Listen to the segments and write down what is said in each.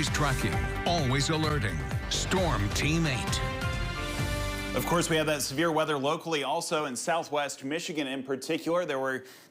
Always tracking, always alerting. Storm Team 8. Of course, we have that severe weather locally, also in southwest Michigan in particular.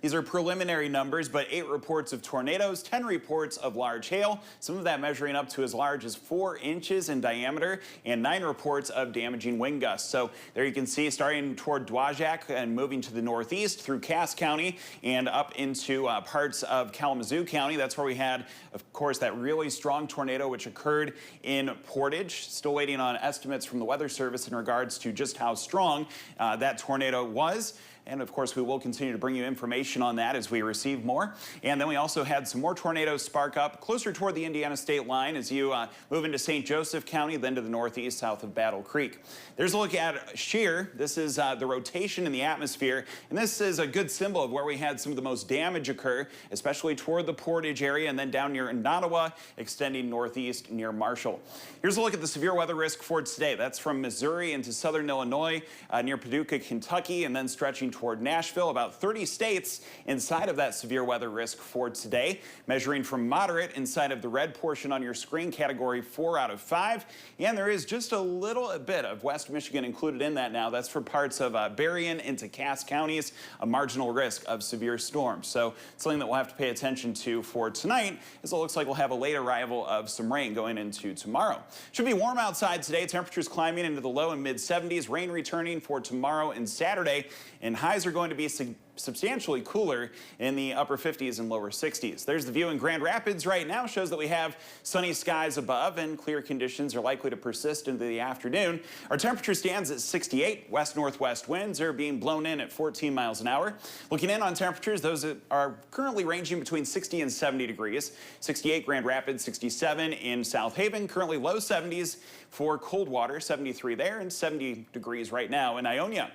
These are preliminary numbers, but 8 reports of tornadoes, 10 reports of large hail, some of that measuring up to as large as 4 inches in diameter, and 9 reports of damaging wind gusts. So there you can see, starting toward Dowagiac and moving to the northeast through Cass County and up into parts of Kalamazoo County. That's where we had, of course, that really strong tornado which occurred in Portage. Still waiting on estimates from the Weather Service in regards to just how strong that tornado was. And of course, we will continue to bring you information on that as we receive more. And then we also had some more tornadoes spark up closer toward the Indiana state line as you move into St. Joseph County, then to the northeast south of Battle Creek. There's a look at shear. This is the rotation in the atmosphere. And this is a good symbol of where we had some of the most damage occur, especially toward the Portage area and then down near Nottawa, extending northeast near Marshall. Here's a look at the severe weather risk for today. That's from Missouri into southern Illinois, near Paducah, Kentucky, and then stretching toward Nashville. About 30 states inside of that severe weather risk for today, measuring from moderate inside of the red portion on your screen, category 4 out of 5. And there is just a little bit of West Michigan included in that now. That's for parts of Berrien into Cass counties, a marginal risk of severe storms. So something that we'll have to pay attention to for tonight, as it looks like we'll have a late arrival of some rain going into tomorrow. Should be warm outside today. Temperatures climbing into the low and mid 70s. Rain returning for tomorrow and Saturday, and highs are going to be substantially cooler in the upper 50s and lower 60s. There's the view in Grand Rapids right now. Shows that we have sunny skies above and clear conditions are likely to persist into the afternoon. Our temperature stands at 68. West-northwest winds are being blown in at 14 miles an hour. Looking in on temperatures, those are currently ranging between 60 and 70 degrees. 68 Grand Rapids, 67 in South Haven. Currently low 70s for Coldwater, 73 there, and 70 degrees right now in Ionia.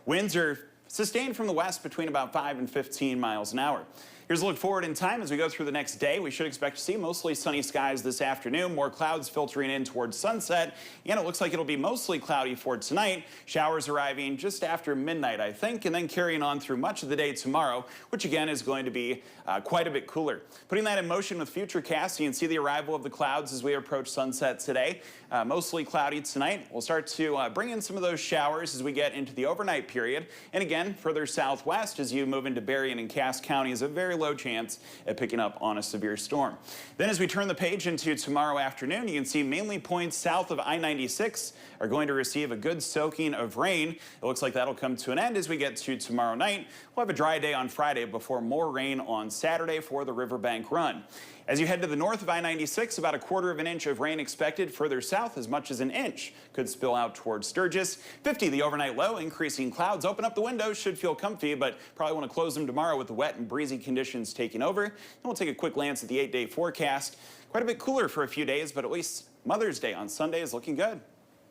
Winds are sustained from the west between about 5 and 15 miles an hour. Here's a look forward in time as we go through the next day. We should expect to see mostly sunny skies this afternoon, more clouds filtering in towards sunset, and it looks like it'll be mostly cloudy for tonight. Showers arriving just after midnight, I think, and then carrying on through much of the day tomorrow, which again is going to be quite a bit cooler. Putting that in motion with Futurecast, you can see the arrival of the clouds as we approach sunset today. Mostly cloudy tonight. We'll start to bring in some of those showers as we get into the overnight period. And again, further southwest as you move into Berrien and Cass counties, a very low chance at picking up on a severe storm. Then as we turn the page into tomorrow afternoon, you can see mainly points south of I-96 are going to receive a good soaking of rain. It looks like that'll come to an end as we get to tomorrow night. We'll have a dry day on Friday before more rain on Saturday for the Riverbank Run. As you head to the north of I-96, about 1/4 of an inch of rain expected. Further south, as much as an inch could spill out towards Sturgis. 50 the overnight low, increasing clouds. Open up the windows, should feel comfy, but probably want to close them tomorrow with the wet and breezy conditions taking over. Then we'll take a quick glance at the 8-day forecast. Quite a bit cooler for a few days, but at least Mother's Day on Sunday is looking good.